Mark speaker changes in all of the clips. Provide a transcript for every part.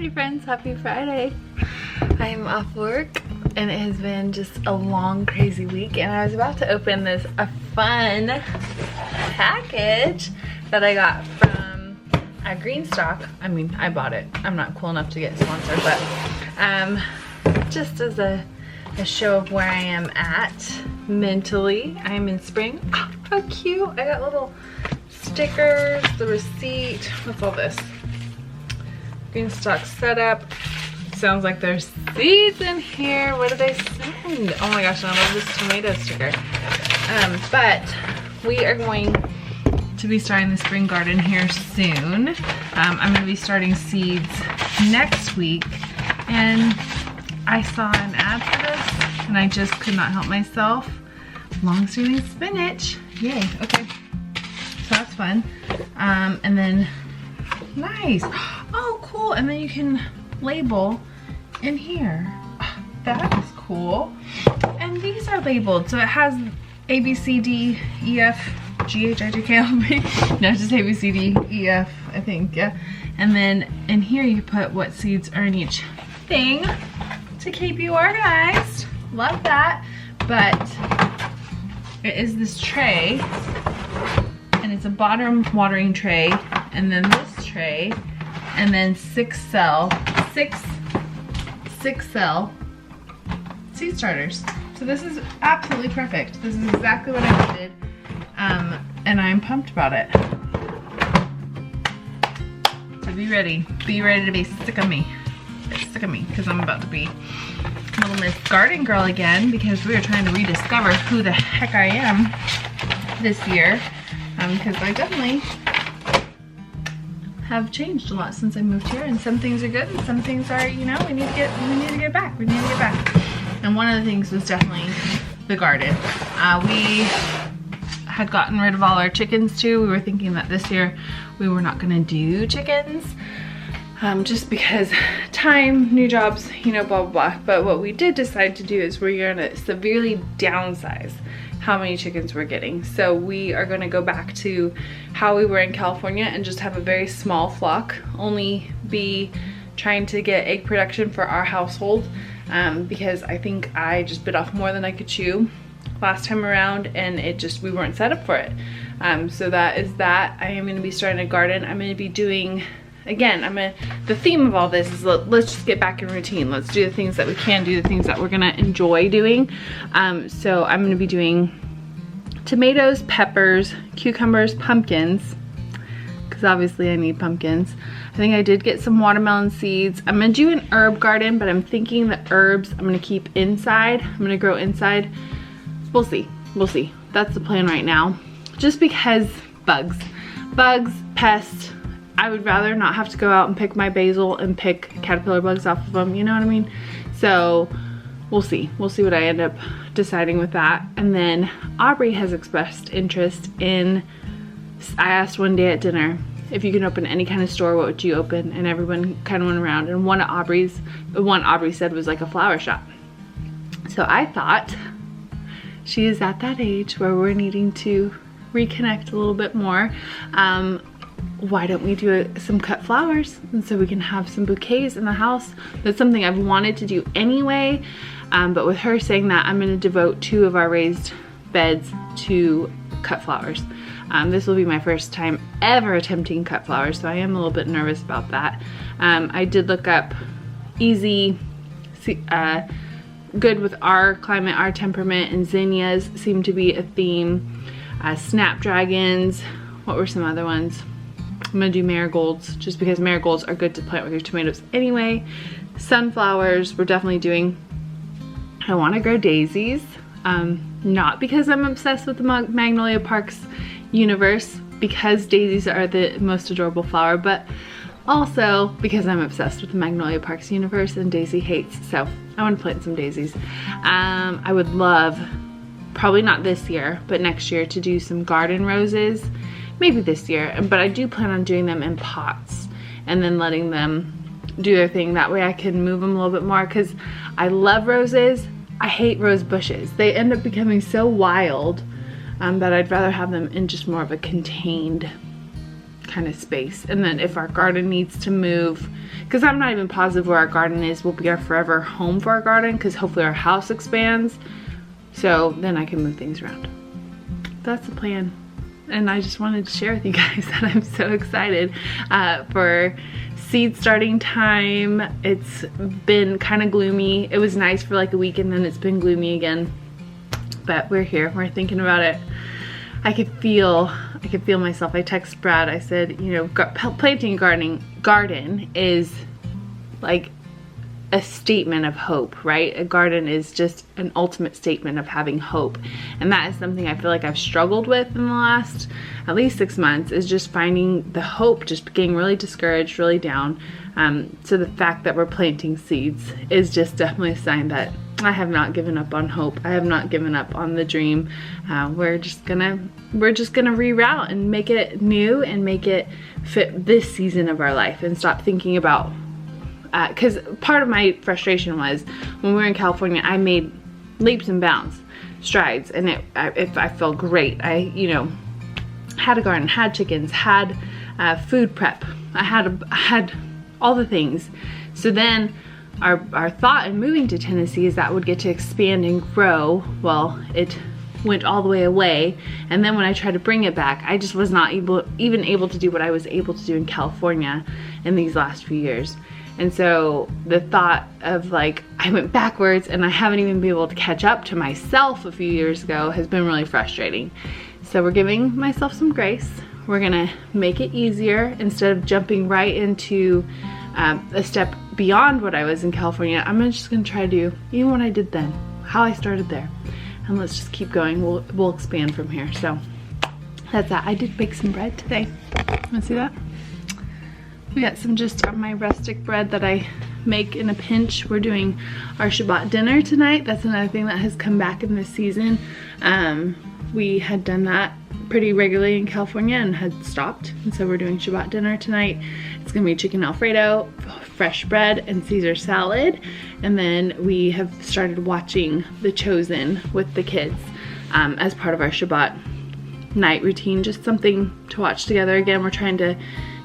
Speaker 1: Hey friends, happy Friday. I'm off work and it has been just a long crazy week, and I was about to open this fun package that I got from Greenstock. I mean, I bought it. I'm not cool enough to get sponsored, but just as a show of where I am at mentally. I am in spring. Oh, how cute. I got little stickers, the receipt. What's all this? Greenstock setup. Sounds like there's seeds in here. What do they send? Oh my gosh, I love this tomato sticker. But we are going to be starting the spring garden here soon. I'm going to be starting seeds next week, and I saw an ad for this and I just could not help myself. Long-standing spinach. Yay. Okay. So that's fun. And then nice. Oh, cool. And then you can label in here. Oh, that is cool. And these are labeled. So it has A, B, C, D, E, F, G, H, I, J, K, L, M, N, O. No, just A, B, C, D, E, F, I think. Yeah. And then in here you put what seeds are in each thing to keep you organized. Love that. But it is this tray, and it's a bottom watering tray, and then this tray, and then six cell seed starters. So this is absolutely perfect. This is exactly what I wanted, and I'm pumped about it. So be ready to be sick of me. Sick of me, because I'm about to be Little Miss Garden Girl again, because we are trying to rediscover who the heck I am this year, because I definitely have changed a lot since I moved here, and some things are good and some things are, you know, we need to get back. And one of the things was definitely the garden. We had gotten rid of all our chickens too. We were thinking that this year we were not going to do chickens. Just because time, new jobs, you know, blah, blah, blah. But what we did decide to do is we're gonna severely downsize how many chickens we're getting. So we are gonna go back to how we were in California and just have a very small flock, only be trying to get egg production for our household, because I think I just bit off more than I could chew last time around, and we weren't set up for it. So that is that. I am gonna be starting a garden. I'm gonna be doing, again, the theme of all this is let's just get back in routine. Let's do the things that we can do, the things that we're gonna enjoy doing. So I'm gonna be doing tomatoes, peppers, cucumbers, pumpkins, because obviously I need pumpkins. I think I did get some watermelon seeds. I'm gonna do an herb garden, but I'm thinking the herbs I'm gonna keep inside. I'm gonna grow inside. We'll see. That's the plan right now. Just because bugs, pests. I would rather not have to go out and pick my basil and pick caterpillar bugs off of them, you know what I mean? So we'll see what I end up deciding with that. And then Aubrey has expressed interest in, I asked one day at dinner, if you can open any kind of store, what would you open? And everyone kind of went around, and one Aubrey said was like a flower shop. So I thought, she is at that age where we're needing to reconnect a little bit more. Why don't we do some cut flowers, and so we can have some bouquets in the house? That's something I've wanted to do anyway, but with her saying that, I'm going to devote 2 of our raised beds to cut flowers. This will be my first time ever attempting cut flowers, so I am a little bit nervous about that. I did look up easy, good with our climate, our temperament, and zinnias seem to be a theme. Snapdragons, what were some other ones? I'm gonna do marigolds, just because marigolds are good to plant with your tomatoes anyway. Sunflowers, we're definitely doing. I wanna grow daisies, not because I'm obsessed with the Magnolia Parks universe, because daisies are the most adorable flower, but also because I'm obsessed with the Magnolia Parks universe and Daisy hates, so I wanna plant some daisies. I would love, probably not this year, but next year, to do some garden roses. Maybe this year, but I do plan on doing them in pots and then letting them do their thing. That way I can move them a little bit more, because I love roses. I hate rose bushes. They end up becoming so wild that I'd rather have them in just more of a contained kind of space. And then if our garden needs to move, because I'm not even positive where our garden is, will be our forever home for our garden, because hopefully our house expands. So then I can move things around. That's the plan. And I just wanted to share with you guys that I'm so excited for seed starting time. It's been kind of gloomy. It was nice for like a week and then it's been gloomy again. But we're here, we're thinking about it. I could feel myself. I text Brad, I said, you know, planting a garden is like a statement of hope, right? A garden is just an ultimate statement of having hope. And that is something I feel like I've struggled with in the last at least 6 months, is just finding the hope, just getting really discouraged, really down. So the fact that we're planting seeds is just definitely a sign that I have not given up on hope. I have not given up on the dream. We're just gonna reroute and make it new and make it fit this season of our life, and stop thinking about, because part of my frustration was when we were in California, I made leaps and bounds, strides, and I felt great. I, you know, had a garden, had chickens, had food prep. I had all the things. So then our thought in moving to Tennessee is that would get to expand and grow. Well, it went all the way away, and then when I tried to bring it back, I just was not even able to do what I was able to do in California in these last few years. And so the thought of like, I went backwards and I haven't even been able to catch up to myself a few years ago has been really frustrating. So we're giving myself some grace. We're gonna make it easier. Instead of jumping right into a step beyond what I was in California, I'm just gonna try to do even what I did then, how I started there. And let's just keep going. We'll expand from here. So that's that. I did bake some bread today. Wanna see that? We got some just my rustic bread that I make in a pinch. We're doing our Shabbat dinner tonight. That's another thing that has come back in this season. We had done that pretty regularly in California and had stopped. And so we're doing Shabbat dinner tonight. It's gonna be chicken Alfredo, fresh bread, and Caesar salad. And then we have started watching The Chosen with the kids as part of our Shabbat night routine. Just something to watch together. Again, we're trying to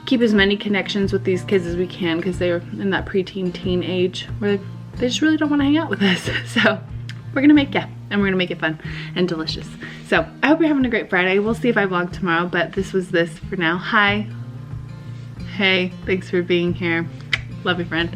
Speaker 1: keep as many connections with these kids as we can, because they're in that preteen teen age where they just really don't want to hang out with us. So we're gonna make, and we're gonna make it fun and delicious. So I hope you're having a great Friday. We'll see if I vlog tomorrow, but this was this for now. Hi. Hey, thanks for being here. Love you, friend.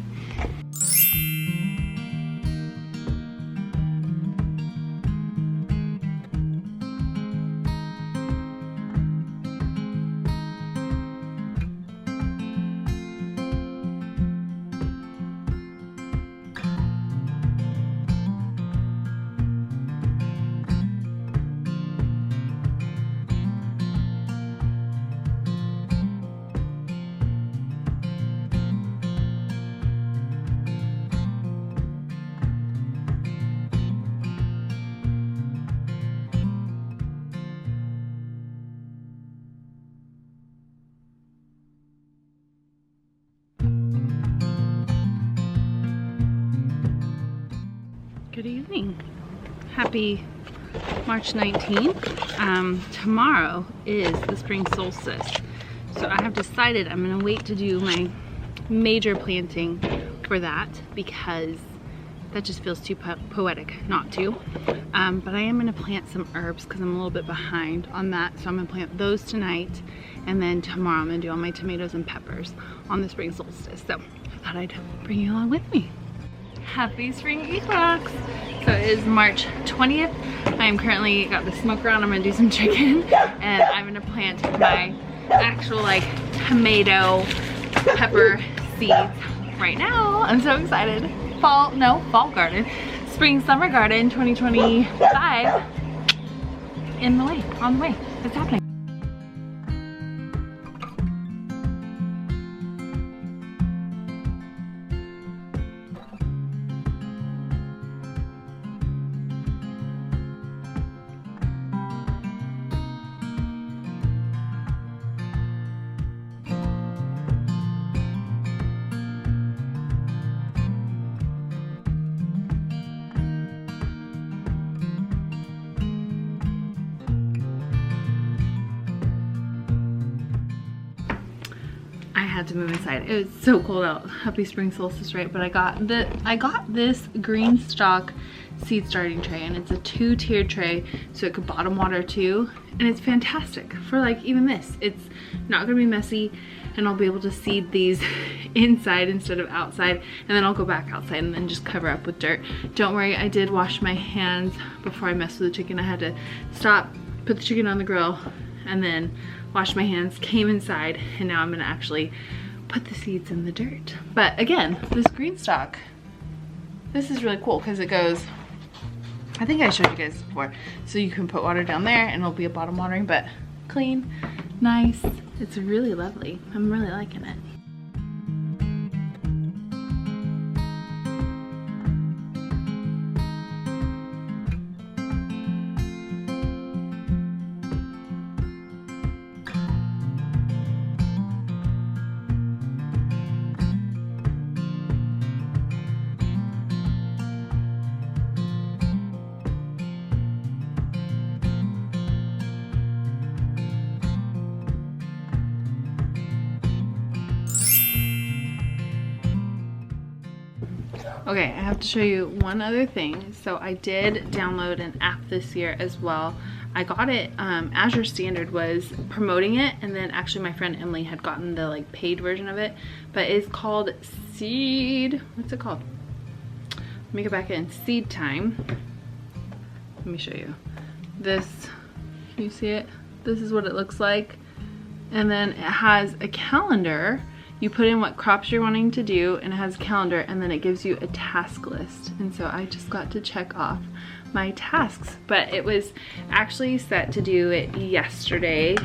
Speaker 1: Good evening. Happy March 19th. Tomorrow is the spring solstice. So I have decided I'm gonna wait to do my major planting for that, because that just feels too poetic not to. But I am gonna plant some herbs because I'm a little bit behind on that. So I'm gonna plant those tonight, and then tomorrow I'm gonna do all my tomatoes and peppers on the spring solstice. So I thought I'd bring you along with me. Happy spring equinox! So it is March 20th. I am currently got the smoker on. I'm gonna do some chicken, and I'm gonna plant my actual like tomato pepper seeds right now. I'm so excited. Fall garden. Spring summer garden 2025 on the way. It's happening. had to move inside. It was so cold out. Happy spring solstice, right? But I got this green stalk seed starting tray, and it's a 2-tiered tray, so it could bottom water too, and it's fantastic for like even this. It's not gonna be messy, and I'll be able to seed these inside instead of outside, and then I'll go back outside and then just cover up with dirt. Don't worry, I did wash my hands before I messed with the chicken. I had to stop, put the chicken on the grill, and then wash my hands, came inside, and now I'm gonna actually put the seeds in the dirt. But again, this green stalk, this is really cool because it goes, I think I showed you guys before, so you can put water down there and it'll be a bottom watering, but clean, nice. It's really lovely. I'm really liking it. Okay, I have to show you one other thing. So I did download an app this year as well. I got it, Azure Standard was promoting it, and then actually my friend Emily had gotten the like paid version of it, but it's called Seed, what's it called? Let me go back in, Seed Time. Let me show you. This, can you see it? This is what it looks like. And then it has a calendar. You put in what crops you're wanting to do, and it has a calendar, and then it gives you a task list. And so I just got to check off my tasks, but it was actually set to do it yesterday,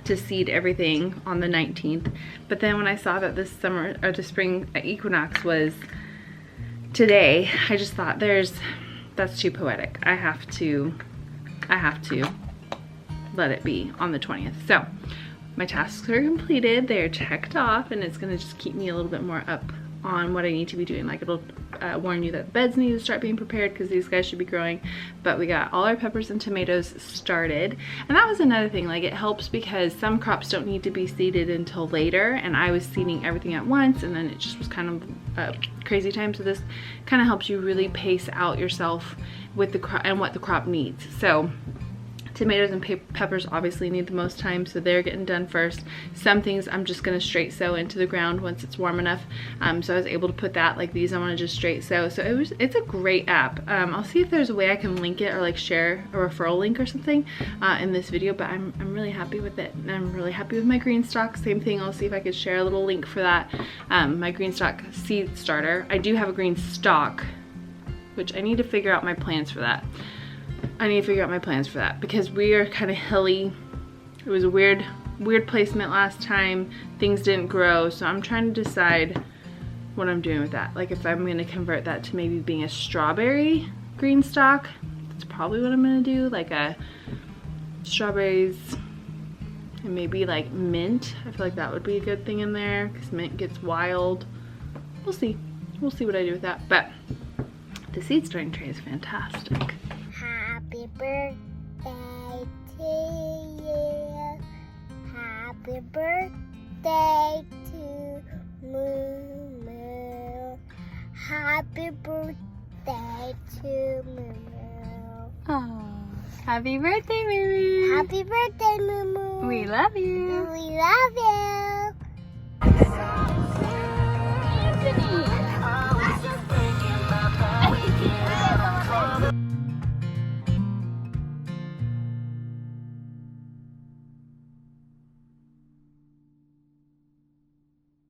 Speaker 1: to seed everything on the 19th. But then when I saw that this summer, or the spring equinox was today, I just thought that's too poetic. I have to let it be on the 20th. So my tasks are completed, they're checked off, and it's gonna just keep me a little bit more up on what I need to be doing. Like it'll warn you that beds need to start being prepared because these guys should be growing. But we got all our peppers and tomatoes started. And that was another thing, like it helps because some crops don't need to be seeded until later, and I was seeding everything at once, and then it just was kind of a crazy time. So this kind of helps you really pace out yourself with the crop and what the crop needs. So tomatoes and peppers obviously need the most time, so they're getting done first. Some things I'm just gonna straight sow into the ground once it's warm enough. So I was able to put that, like these I wanna just straight sow. So it's a great app. I'll see if there's a way I can link it or like share a referral link or something in this video, but I'm really happy with it. And I'm really happy with my green stalk. Same thing, I'll see if I could share a little link for that. My green stalk seed starter. I do have a green stalk, which I need to figure out my plans for that. Because we are kind of hilly. It was a weird placement last time. Things didn't grow, so I'm trying to decide what I'm doing with that. Like if I'm gonna convert that to maybe being a strawberry green stalk, that's probably what I'm gonna do. Like a strawberries and maybe like mint. I feel like that would be a good thing in there because mint gets wild. We'll see what I do with that. But the seed starting tray is fantastic.
Speaker 2: Happy birthday to you. Happy birthday to Moo Moo. Happy birthday to Moo Moo.
Speaker 1: Oh, happy birthday, Moo Moo.
Speaker 2: Happy birthday, Moo Moo.
Speaker 1: We love you.
Speaker 2: We love you.